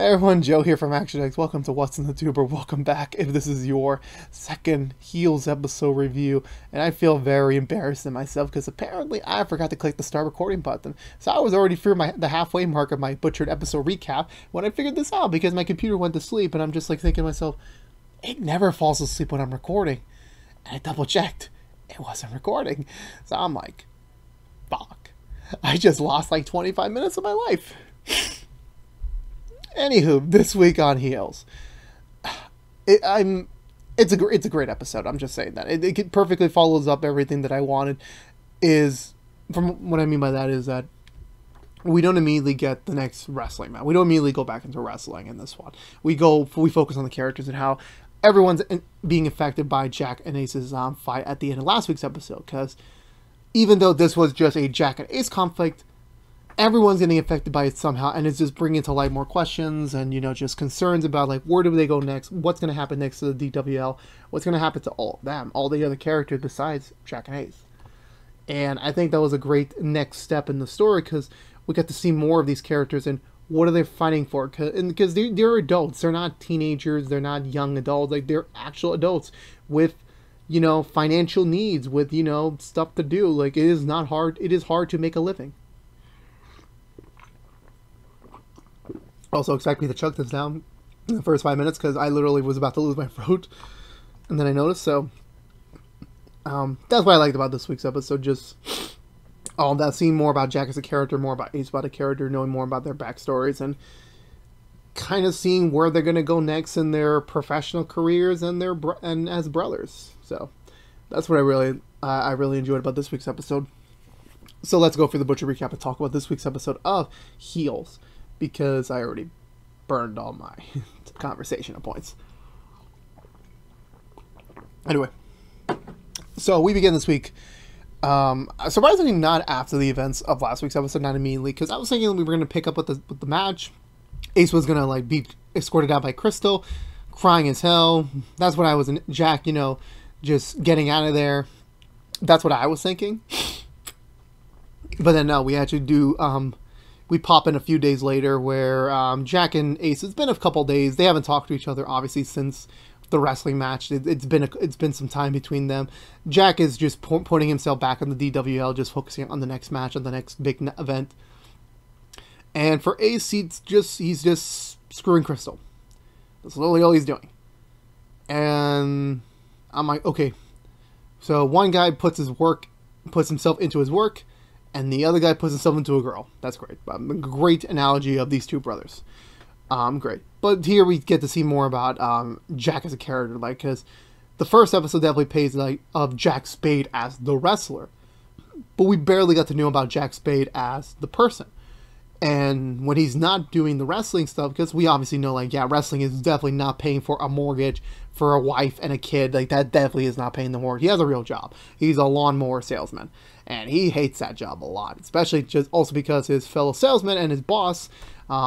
Hey everyone, Joe here from ActionX. Welcome to What's in the Tuber. Welcome back if this is your second Heels episode review. And I feel very embarrassed in myself because apparently I forgot to click the start recording button. So I was already through the halfway mark of my butchered episode recap when I figured this out because my computer went to sleep and I'm just like thinking to myself, it never falls asleep when I'm recording. And I double checked. It wasn't recording. So I'm like, fuck. I just lost like 25 minutes of my life. Anywho, this week on Heels, it's a great episode. I'm just saying that it perfectly follows up everything that I wanted. From what I mean by that is that we don't immediately get the next wrestling match. We don't immediately go back into wrestling in this one. We focus on the characters and how everyone's being affected by Jack and Ace's fight at the end of last week's episode. Because even though this was just a Jack and Ace conflict, everyone's getting affected by it somehow, and it's just bringing to light more questions and, just concerns about, like, where do they go next? What's going to happen next to the DWL? What's going to happen to all of them, all the other characters besides Jack and Ace? And I think that was a great next step in the story because we got to see more of these characters and what are they fighting for? Because they're adults. They're not teenagers. They're not young adults. Like, they're actual adults with, financial needs, with, stuff to do. Like, it is not hard. It is hard to make a living. Also, expect me to chug this down in the first 5 minutes because I literally was about to lose my throat. And then I noticed, so that's what I liked about this week's episode. Just all that, seeing more about Jack as a character, more about Ace about a character, knowing more about their backstories, and kind of seeing where they're going to go next in their professional careers and and as brothers. So that's what I really enjoyed about this week's episode. So let's go for the Butcher recap and talk about this week's episode of Heels, because I already burned all my conversational points. Anyway, so we begin this week, surprisingly not after the events of last week's episode, not immediately, because I was thinking we were going to pick up with the match. Ace was going to like be escorted out by Crystal, crying as hell. That's what I was, Jack, just getting out of there. That's what I was thinking. But then no, we actually do, we pop in a few days later where Jack and Ace, it's been a couple days. They haven't talked to each other, obviously, since the wrestling match. It's been some time between them. Jack is just putting himself back on the DWL, just focusing on the next match, on the next big event. And for Ace, he's just screwing Crystal. That's literally all he's doing. And I'm like, okay. So one guy puts himself into his work, and the other guy puts himself into a girl. That's great. Great analogy of these two brothers. Great. But here we get to see more about Jack as a character, like, because the first episode definitely pays of Jack Spade as the wrestler, but we barely got to know about Jack Spade as the person. And when he's not doing the wrestling stuff, because we obviously know, like, yeah, wrestling is definitely not paying for a mortgage for a wife and a kid. Like, that definitely is not paying the mortgage. He has a real job. He's a lawnmower salesman. And he hates that job a lot, especially just also because his fellow salesman and his boss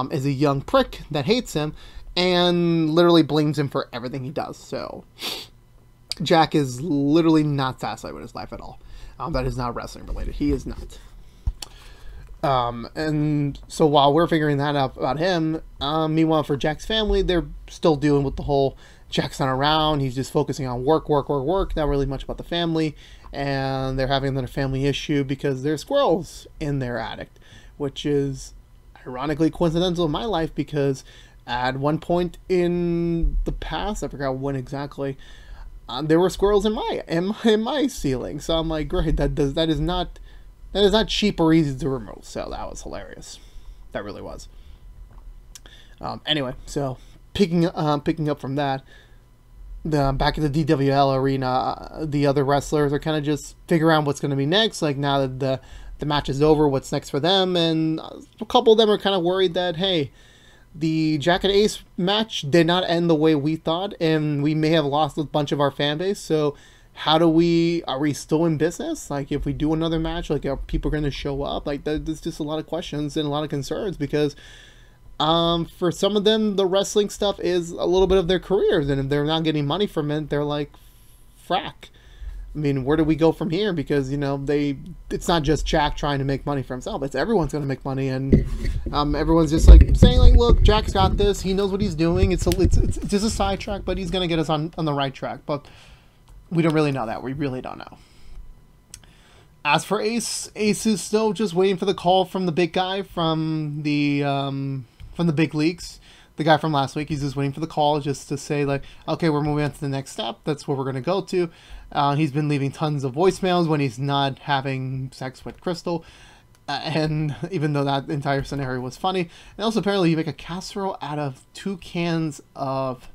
is a young prick that hates him and literally blames him for everything he does. So Jack is literally not satisfied with his life at all. That is not wrestling related. He is not. And so while we're figuring that out about him, meanwhile for Jack's family, they're still dealing with the whole Jack's not around. He's just focusing on work. Not really much about the family. And they're having another family issue because there's squirrels in their attic, which is ironically coincidental in my life because at one point in the past, I forgot when exactly, there were squirrels in my ceiling. So I'm like, great, that is not cheap or easy to remove. So that was hilarious. That really was. Anyway, so picking up from that, back at the DWL arena, the other wrestlers are kind of just figuring out what's going to be next. Like, now that the match is over, what's next for them? And a couple of them are kind of worried that, hey, the Jack and Ace match did not end the way we thought, and we may have lost a bunch of our fan base. So are we still in business? Like, if we do another match, like, are people going to show up? Like, there's just a lot of questions and a lot of concerns because for some of them, the wrestling stuff is a little bit of their careers, and if they're not getting money from it, they're like, frack. I mean, where do we go from here? Because it's not just Jack trying to make money for himself. It's everyone's going to make money, and everyone's just like saying like, look, Jack's got this. He knows what he's doing. It's just a sidetrack, but he's going to get us on the right track. But we don't really know that. We really don't know. As for Ace is still just waiting for the call from the big guy from the big leagues. The guy from last week, he's just waiting for the call just to say, like, okay, we're moving on to the next step. That's where we're going to go to. He's been leaving tons of voicemails when he's not having sex with Crystal. And even though that entire scenario was funny. And also, apparently, you make a casserole out of 2 cans of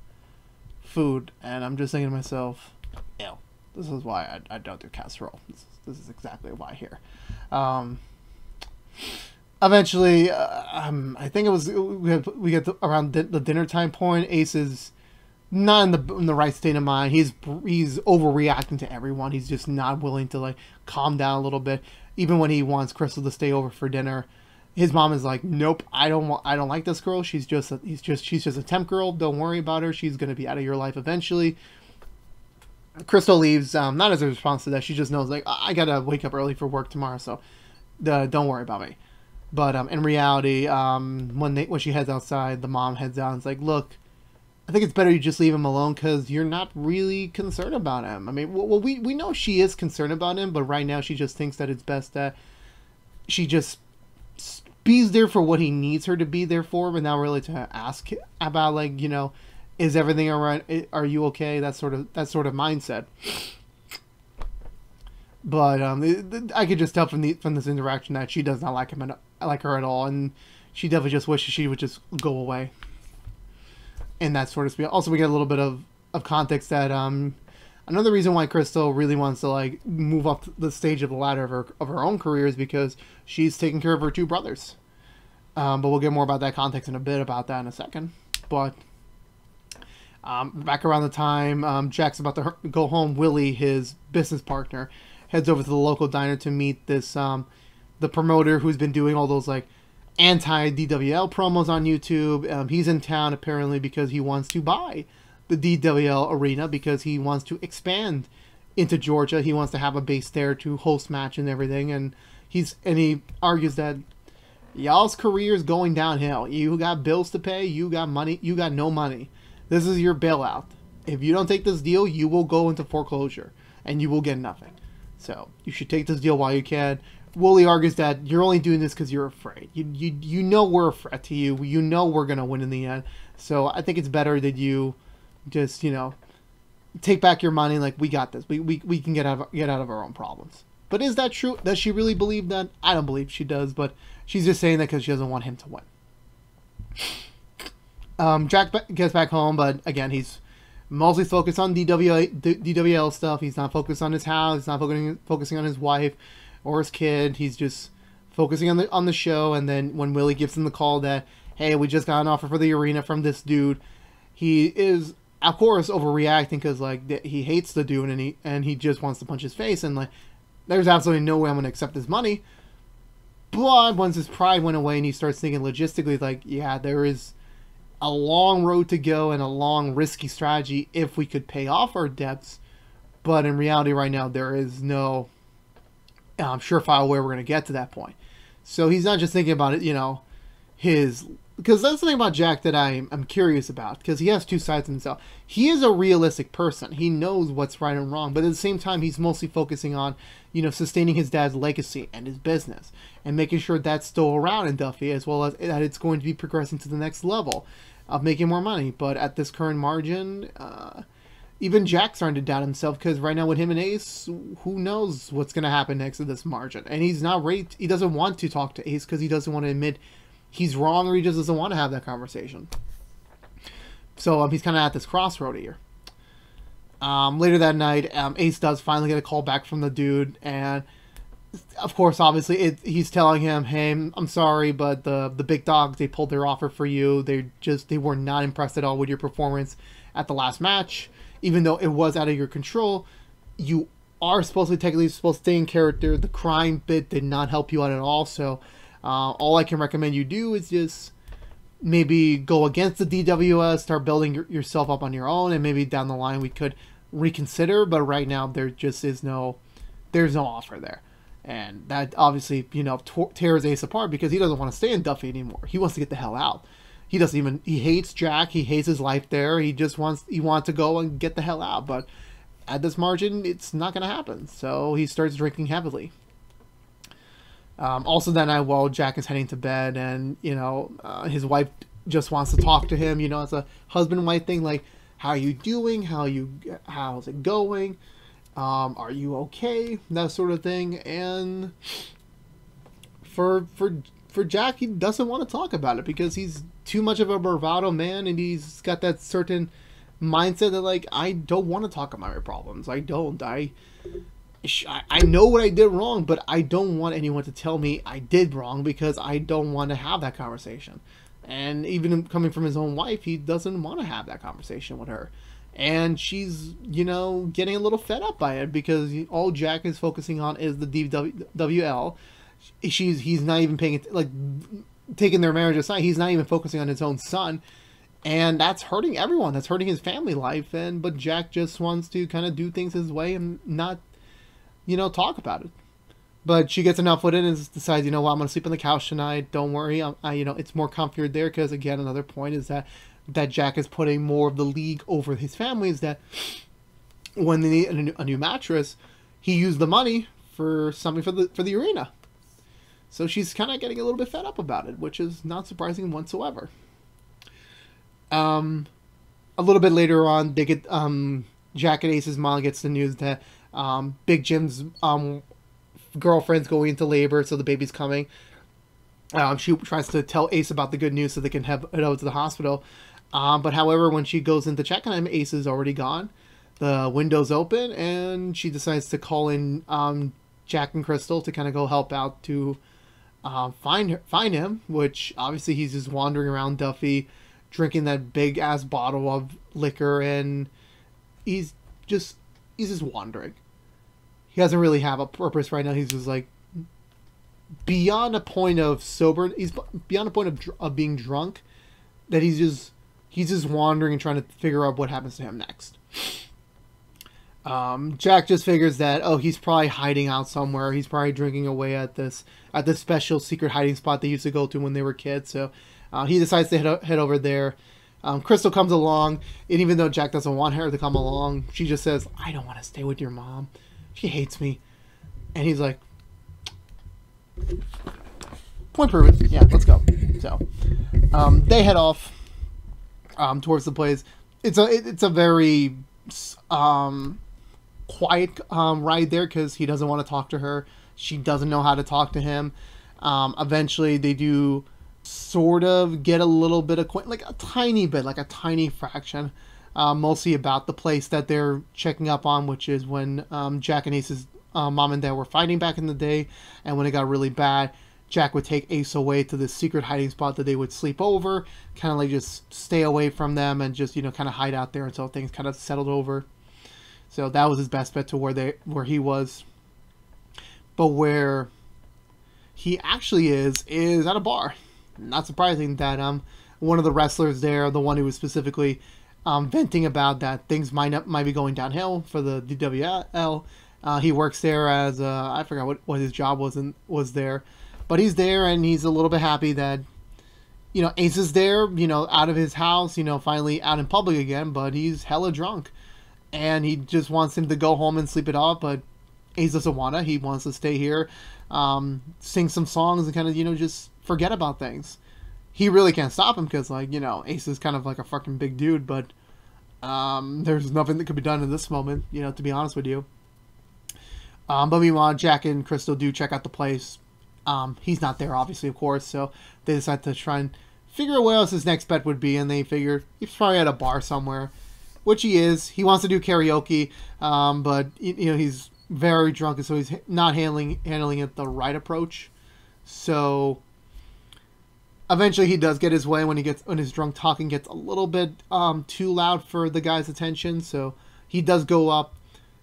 food. And I'm just thinking to myself, ew, this is why I don't do casserole. This is exactly why here. Eventually, I think it was we get around the dinner time point. Ace is not in the right state of mind. He's overreacting to everyone. He's just not willing to like calm down a little bit. Even when he wants Crystal to stay over for dinner, his mom is like, "Nope, I don't like this girl. She's just a temp girl. Don't worry about her. She's gonna be out of your life eventually." Crystal leaves, not as a response to that. She just knows like I gotta wake up early for work tomorrow, so don't worry about me. But in reality, when she heads outside, the mom heads out and is like, look, I think it's better you just leave him alone because you're not really concerned about him. I mean, well, we know she is concerned about him, but right now she just thinks that it's best that she just be's there for what he needs her to be there for, but not really to ask about, like, is everything all right? Are you okay? That sort of mindset. But I could just tell from this interaction that she does not like him like her at all, and she definitely just wishes she would just go away. And that sort of speak. Also, we get a little bit of context that another reason why Crystal really wants to like move up the stage of the ladder of her own career is because she's taking care of her 2 brothers. But we'll get more about that context in a second. But back around the time Jack's about to go home, Willie, his business partner, heads over to the local diner to meet this the promoter who's been doing all those like anti-DWL promos on YouTube. He's in town apparently because he wants to buy the DWL arena because he wants to expand into Georgia. He wants to have a base there to host match and everything. And he argues that y'all's career is going downhill. You got bills to pay. You got money. You got no money. This is your bailout. If you don't take this deal, you will go into foreclosure and you will get nothing. So you should take this deal while you can. Wooly argues that you're only doing this because you're afraid. You know we're a threat to you. You know we're going to win in the end. So I think it's better that you just, take back your money. Like, we got this. We can get out of our own problems. But is that true? Does she really believe that? I don't believe she does, but she's just saying that because she doesn't want him to win. Jack gets back home, but again, he's mostly focused on DWL stuff. He's not focused on his house. He's not focusing on his wife or his kid. He's just focusing on the show. And then when Willie gives him the call that, hey, we just got an offer for the arena from this dude, he is, of course, overreacting because like he hates the dude and he just wants to punch his face. And like, there's absolutely no way I'm going to accept his money. But once his pride went away and he starts thinking logistically, like, yeah, there is a long road to go and a long risky strategy if we could pay off our debts. But in reality right now, there is no surefire way we're going to get to that point. So he's not just thinking about it, because that's the thing about Jack that I'm curious about, because he has 2 sides to himself. He is a realistic person. He knows what's right and wrong, but at the same time, he's mostly focusing on, sustaining his dad's legacy and his business and making sure that's still around in Duffy, as well as that it's going to be progressing to the next level of making more money. But at this current margin, even Jack's starting to doubt himself, because right now with him and Ace, who knows what's going to happen next to this margin. And he's not ready. He doesn't want to talk to Ace because he doesn't want to admit he's wrong, or he just doesn't want to have that conversation. So he's kind of at this crossroad here. Later that night, Ace does finally get a call back from the dude, and of course, obviously, he's telling him, hey, I'm sorry, but the big dogs, they pulled their offer for you. They were not impressed at all with your performance at the last match. Even though it was out of your control, you are technically supposed to stay in character. The crime bit did not help you out at all. So all I can recommend you do is just maybe go against the DWS, start building yourself up on your own, and maybe down the line we could reconsider, but right now there just is there's no offer there. And that obviously, tears Ace apart because he doesn't want to stay in Duffy anymore. He wants to get the hell out. He hates Jack. He hates his life there. He wants to go and get the hell out. But at this margin, it's not going to happen. So he starts drinking heavily. Also that night, while Jack is heading to bed, and his wife just wants to talk to him. It's a husband and wife thing. Like, how are you doing? How's it going? Are you okay? That sort of thing. And for Jack, he doesn't want to talk about it because he's too much of a bravado man, and he's got that certain mindset that, like, I don't want to talk about my problems. I don't. I know what I did wrong, but I don't want anyone to tell me I did wrong because I don't want to have that conversation. And even coming from his own wife, he doesn't want to have that conversation with her. And she's, getting a little fed up by it because all Jack is focusing on is the DWL. He's not even paying it, like, taking their marriage aside. He's not even focusing on his own son. And that's hurting everyone. That's hurting his family life. But Jack just wants to kind of do things his way and not, talk about it. But she gets enough with it and decides, I'm going to sleep on the couch tonight. Don't worry. It's more comfier there because, again, another point is that Jack is putting more of the league over his family, is that when they need a new mattress, he used the money for something for the arena. So she's kind of getting a little bit fed up about it, which is not surprising whatsoever. A little bit later on, they get Jack and Ace's mom gets the news that Big Jim's girlfriend's going into labor, so the baby's coming. She tries to tell Ace about the good news so they can head over to the hospital. But however, when she goes in to check on him, Ace is already gone. The window's open, and she decides to call in Jack and Crystal to kind of go help out to find him, which obviously he's just wandering around Duffy, drinking that big ass bottle of liquor, and he's just wandering. He doesn't really have a purpose right now. He's just like beyond a point of sober. He's beyond a point of being drunk, that he's just wandering and trying to figure out what happens to him next. Jack just figures that, he's probably hiding out somewhere. He's probably drinking away at this special secret hiding spot they used to go to when they were kids. So he decides to head over there. Crystal comes along, and even though Jack doesn't want her to come along, she just says, I don't want to stay with your mom. She hates me. And he's like, point proven. Yeah, let's go. So they head off towards the place. It's a very quiet ride there because he doesn't want to talk to her. She doesn't know how to talk to him. Eventually, they do sort of get a little bit acquainted, like a tiny bit, like a tiny fraction, mostly about the place that they're checking up on, which is when Jack and Ace's mom and dad were fighting back in the day, and when it got really bad, Jack would take Ace away to this secret hiding spot that they would sleep over, kind of like just stay away from them and just, kind of hide out there until things kind of settled over. So that was his best bet to where he was. But where he actually is at a bar. Not surprising that one of the wrestlers there, the one who was specifically venting about that things might be going downhill for the DWL. He works there as I forgot what his job was there. But he's there, and he's a little bit happy that, Ace is there, out of his house, finally out in public again, but he's hella drunk. And he just wants him to go home and sleep it off, but Ace doesn't want to. He wants to stay here, sing some songs, and kind of, just forget about things. He really can't stop him because, like, Ace is kind of like a fucking big dude, but there's nothing that could be done in this moment, to be honest with you. But meanwhile, Jack and Crystal do check out the place. He's not there, obviously, of course, so they decide to try and figure out where else his next bet would be, and they figure he's probably at a bar somewhere, which he is. He wants to do karaoke, but, he's very drunk, and so he's not handling it the right approach. So eventually he does get his way when his drunk talking gets a little bit too loud for the guy's attention, so he does go up.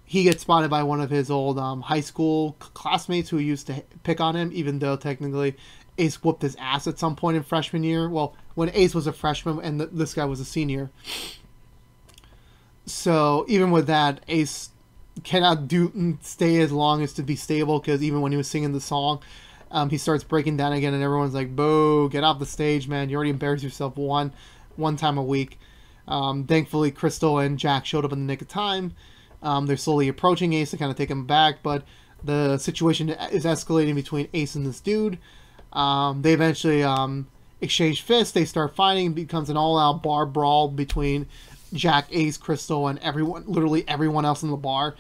He gets spotted by one of his old high school classmates who used to pick on him, even though technically Ace whooped his ass at some point in freshman year. Well, when Ace was a freshman and this guy was a senior. So even with that, Ace cannot stay as long as to be stable, because even when he was singing the song, he starts breaking down again, and everyone's like, "Boo! Get off the stage, man! You already embarrassed yourself one time a week." Thankfully, Crystal and Jack showed up in the nick of time. They're slowly approaching Ace to kind of take him back, but the situation is escalating between Ace and this dude. They eventually exchange fists. They start fighting. It becomes an all-out bar brawl between Jack, Ace, Crystal, and everyone, literally everyone else in the bar,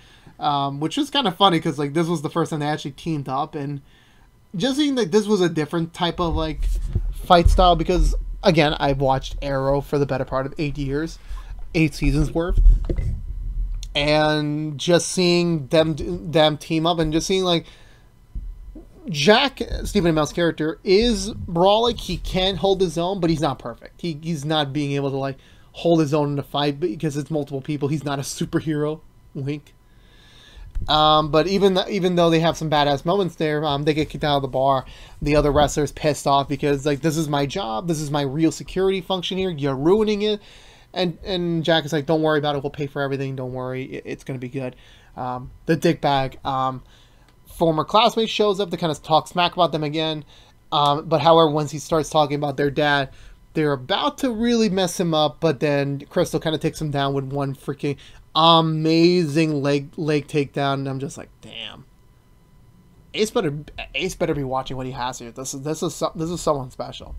which is kind of funny because like this was the first time they actually teamed up, and just seeing that this was a different type of like fight style, because again, I've watched Arrow for the better part of 8 years, 8 seasons worth, and just seeing them team up, and just seeing like Jack, Stephen Amell's character, is brawling. He can hold his own, but he's not perfect. He's not being able to like hold his own in a fight because it's multiple people. He's not a superhero. Wink. But even though they have some badass moments there, they get kicked out of the bar. The other wrestlers pissed off because like, this is my job. This is my real security function here. You're ruining it. And Jack is like, don't worry about it. We'll pay for everything. Don't worry. It's going to be good. The dickbag, former classmate shows up to kind of talk smack about them again. But however, once he starts talking about their dad, they're about to really mess him up. But then Crystal kind of takes him down with one freaking amazing leg takedown, and I'm just like, damn. Ace better be watching what he has here. This is someone special.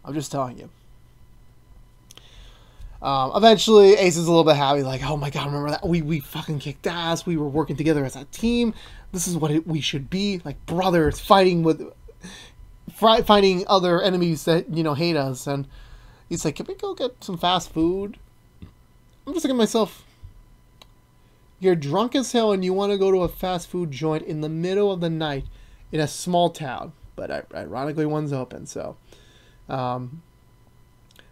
I'm just telling you. Eventually, Ace is a little bit happy, like, oh my god, remember that? We fucking kicked ass. We were working together as a team. This is what we should be, like brothers fighting other enemies that hate us. And he's like, can we go get some fast food? I'm just thinking to myself, you're drunk as hell and you want to go to a fast food joint in the middle of the night in a small town, but ironically one's open. So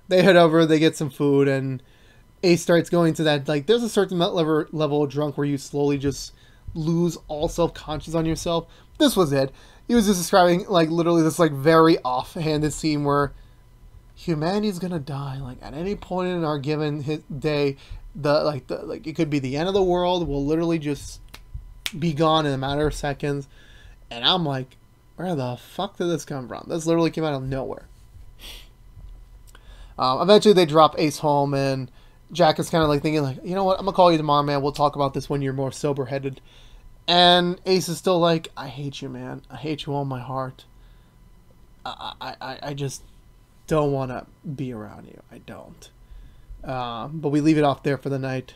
they head over, they get some food, and Ace starts going to that, like, there's a certain level of drunk where you slowly just lose all self-conscious on yourself. This was it. He was just describing, like, literally this, like, very offhanded scene where humanity's gonna die, like, at any point in our given day. It could be the end of the world. We'll literally just be gone in a matter of seconds. And I'm like, where the fuck did this come from? This literally came out of nowhere. Eventually they drop Ace home, and Jack is kind of like thinking, like, you know what, I'm gonna call you tomorrow, man. We'll talk about this when you're more sober headed. And Ace is still like, I hate you, man. I hate you all my heart. I just don't want to be around you. I don't. But we leave it off there for the night.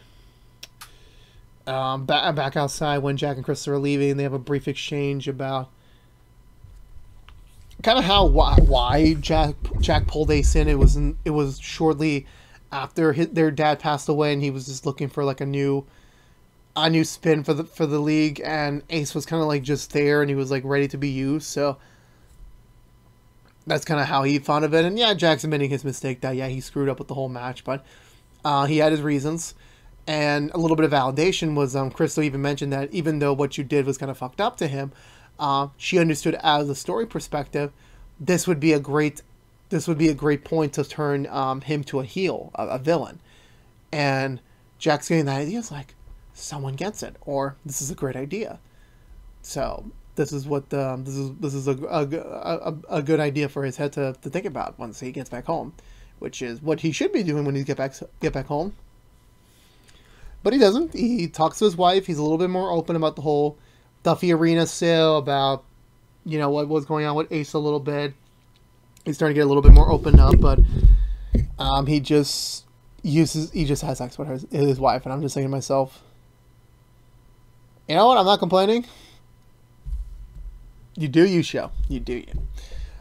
Back outside, when Jack and Chris are leaving, they have a brief exchange about kind of why Jack pulled Ace in. It was shortly after their dad passed away, and he was just looking for like a new spin for the league, and Ace was kind of like just there, and he was like ready to be used. So that's kind of how he thought of it. And yeah, Jack's admitting his mistake that, yeah, he screwed up with the whole match, but he had his reasons. And a little bit of validation was Crystal even mentioned that even though what you did was kind of fucked up to him, she understood as a story perspective, this would be a great point to turn him to a heel, a villain. And Jack's getting that idea. It's like, someone gets it, or this is a great idea. So this is what this is a good idea for his head to think about once he gets back home, which is what he should be doing when he get back home. But he doesn't. He talks to his wife. He's a little bit more open about the whole Duffy Arena sale, about what was going on with Ace a little bit. He's starting to get a little bit more open up, but he just has sex with his wife, and I'm just thinking to myself, you know what? I'm not complaining. You do you, show. You do you.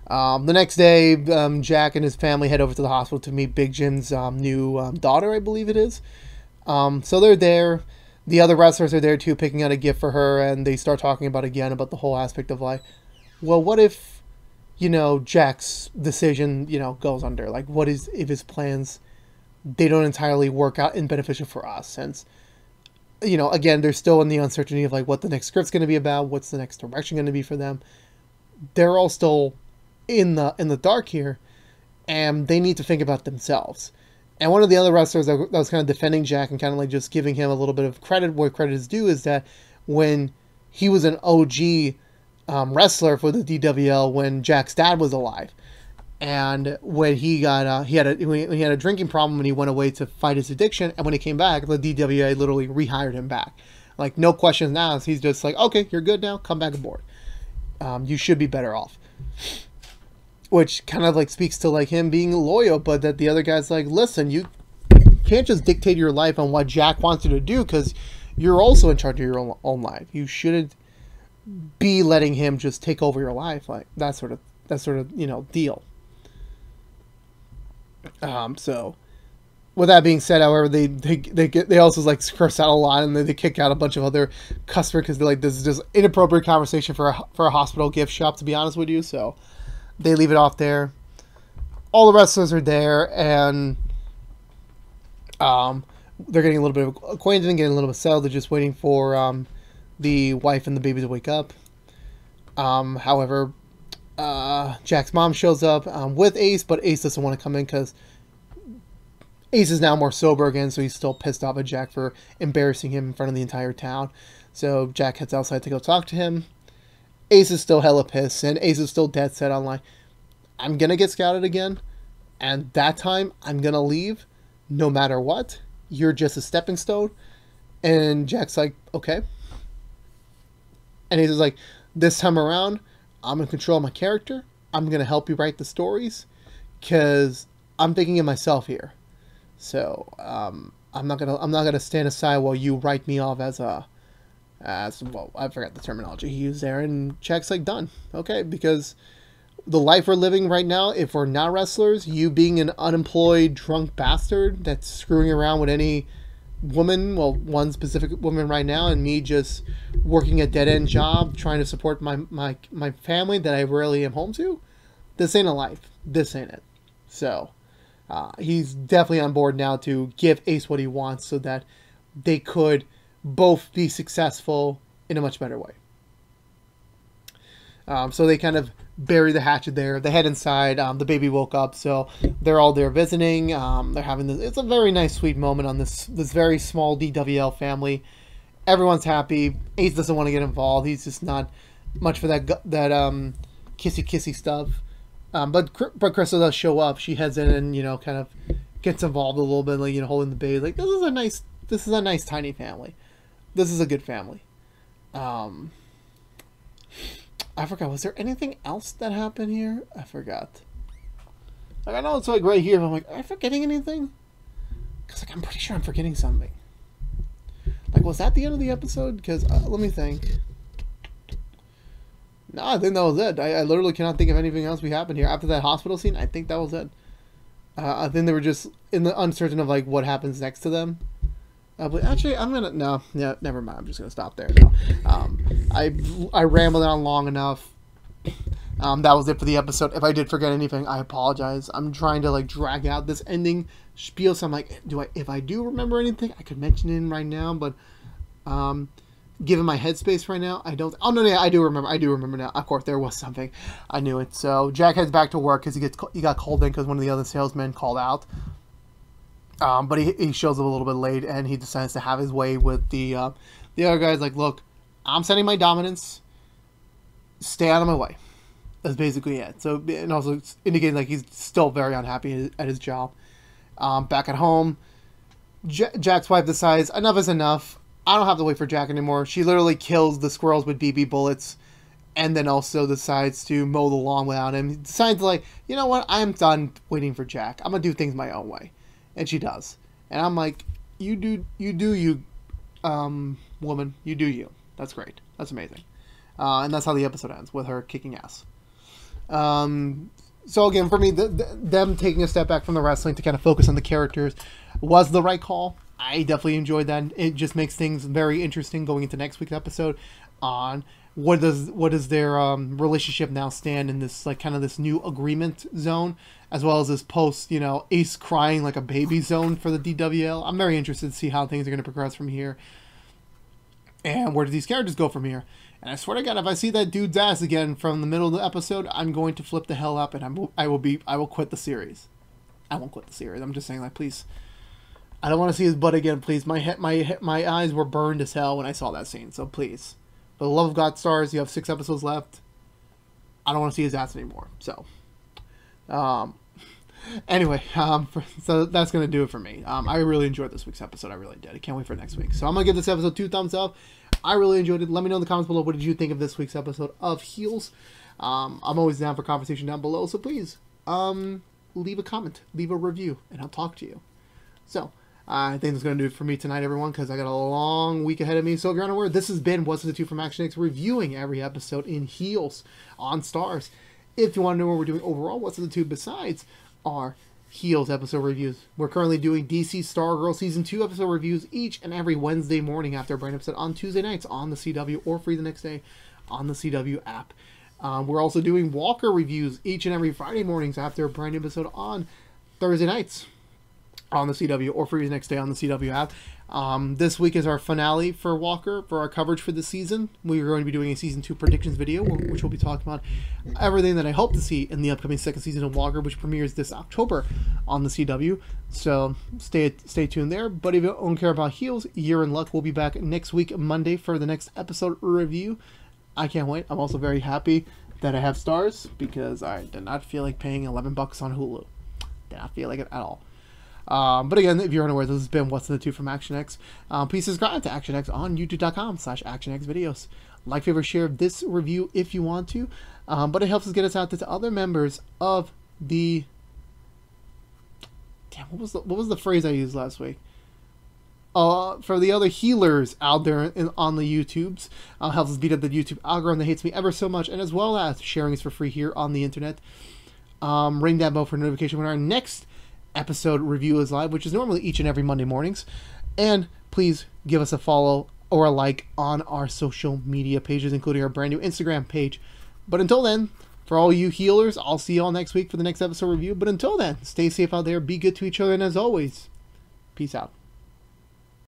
The next day, Jack and his family head over to the hospital to meet Big Jim's new daughter, I believe it is. So they're there. The other wrestlers are there too, picking out a gift for her, and they start talking about the whole aspect of like, well, what if, Jack's decision, goes under? Like, what if his plans, they don't entirely work out and beneficial for us? Since, again, they're still in the uncertainty of like what the next script's going to be about, what's the next direction going to be for them. They're all still in the dark here, and they need to think about themselves. And one of the other wrestlers that was kind of defending Jack and kind of like just giving him a little bit of credit where credit is due is that when he was an OG wrestler for the DWL when Jack's dad was alive, and when he got he had a drinking problem and he went away to fight his addiction, and when he came back, the DWA literally rehired him back, like no questions asked. He's just like, okay, you're good now, come back aboard. You should be better off. Which kind of like speaks to like him being loyal, but that the other guy's like, listen, you can't just dictate your life on what Jack wants you to do because you're also in charge of your own life. You shouldn't be letting him just take over your life, like that sort of deal. So with that being said, however, they also like curse out a lot, and then they kick out a bunch of other customers because they're like, this is just inappropriate conversation for a hospital gift shop, to be honest with you. So they leave it off there. All the wrestlers are there, and they're getting a little bit of acquainted and getting a little bit settled. They're just waiting for the wife and the baby to wake up. However, Jack's mom shows up with Ace, but Ace doesn't want to come in because Ace is now more sober again, so he's still pissed off at Jack for embarrassing him in front of the entire town. So Jack heads outside to go talk to him. Ace is still hella pissed, and Ace is still dead set on like, I'm gonna get scouted again, and that time I'm gonna leave no matter what. You're just a stepping stone. And Jack's like, okay. And Ace is like, this time around, I'm in control of my character. I'm gonna help you write the stories because I'm thinking of myself here. So I'm not gonna stand aside while you write me off as well, I forgot the terminology he used there, and Jack's like, done. Okay, because the life we're living right now, if we're not wrestlers, you being an unemployed drunk bastard that's screwing around with any woman, well, one specific woman right now, and me just working a dead-end job trying to support my family that I rarely am home to, this ain't a life. This ain't it. So he's definitely on board now to give Ace what he wants so that they could both be successful in a much better way. So they kind of bury the hatchet there. They head inside. The baby woke up, so they're all there visiting. They're having this. It's a very nice, sweet moment on this very small DWL family. Everyone's happy. Ace doesn't want to get involved. He's just not much for that kissy stuff. But Crystal does show up. She heads in and kind of gets involved a little bit, like holding the baby. Like this is a nice tiny family. This is a good family. I forgot. Was there anything else that happened here? I forgot. Like I know it's like right here. But I'm like, am I forgetting anything? Because like I'm pretty sure I'm forgetting something. Like was that the end of the episode? Because let me think. No, I think that was it. I literally cannot think of anything else we happened here after that hospital scene. I think that was it. I think they were just in the uncertain of like what happens next to them. But actually, never mind. I'm just gonna stop there. No. I rambled on long enough. That was it for the episode. If I did forget anything, I apologize. I'm trying to like drag out this ending spiel, so I'm like, if I do remember anything, I could mention it right now. But given my headspace right now, I don't. Oh no, yeah, I do remember. I do remember now. Of course, there was something. I knew it. So Jack heads back to work because he got called in because one of the other salesmen called out. But he shows up a little bit late, and he decides to have his way with the other guys. Like, look, I'm sending my dominance. Stay out of my way. That's basically it. So, and also indicating like he's still very unhappy at his job. Back at home, Jack's wife decides enough is enough. I don't have to wait for Jack anymore. She literally kills the squirrels with BB bullets, and then also decides to mow the lawn without him. He decides like, you know what? I'm done waiting for Jack. I'm gonna do things my own way. And she does. And I'm like, you do you, woman. You do you. That's great. That's amazing. And that's how the episode ends, with her kicking ass. So again, for me, them taking a step back from the wrestling to kind of focus on the characters was the right call. I definitely enjoyed that. It just makes things very interesting going into next week's episode on what does their relationship now stand in this like kind of this new agreement zone, as well as this post Ace crying like a baby zone for the DWL. I'm very interested to see how things are going to progress from here, and where do these characters go from here. And I swear to God, if I see that dude's ass again from the middle of the episode, I'm going to flip the hell up, and I will quit the series. I won't quit the series. I'm just saying, like, please, I don't want to see his butt again, please. My eyes were burned as hell when I saw that scene, so please. For the love of God, Starz, you have 6 episodes left. I don't want to see his ass anymore, so. Anyway, so that's going to do it for me. I really enjoyed this week's episode. I really did. I can't wait for next week. So I'm going to give this episode 2 thumbs up. I really enjoyed it. Let me know in the comments below, what did you think of this week's episode of Heels? I'm always down for conversation down below, so please, leave a comment, leave a review, and I'll talk to you. So, I think that's going to do it for me tonight, everyone, because I got a long week ahead of me. So if you're unaware, this has been What's in the Tube from ActionX, reviewing every episode in Heels on Starz. If you want to know what we're doing overall, What's in the Tube besides our Heels episode reviews, we're currently doing DC Stargirl Season 2 episode reviews each and every Wednesday morning after a brand episode on Tuesday nights on the CW, or free the next day on the CW app. We're also doing Walker reviews each and every Friday mornings after a brand new episode on Thursday nights on the CW, or free the next day on the CW app. This week is our finale for Walker, for our coverage for the season. We're going to be doing a Season 2 predictions video, which will be talking about everything that I hope to see in the upcoming second season of Walker, which premieres this October on the CW. So stay tuned there. But if you don't care about Heels, you're in luck. We'll be back next week, Monday, for the next episode review. I can't wait. I'm also very happy that I have Starz, because I did not feel like paying $11 on Hulu. Did not feel like it at all. But again, if you're unaware, this has been What's in the Tube from ActionX. Please subscribe to ActionX on youtube.com/ActionX videos. Like, favorite, share this review if you want to. But it helps us get us out to other members of the... Damn, what was the phrase I used last week? For the other healers out there on the YouTubes. Helps us beat up the YouTube algorithm that hates me ever so much. And as well as sharing us for free here on the internet. Ring that bell for notification when our next episode review is live, which is normally each and every Monday mornings. And please give us a follow or a like on our social media pages, including our brand new Instagram page. But until then, for all you healers, I'll see you all next week for the next episode review. But until then, stay safe out there, be good to each other, and as always, peace out.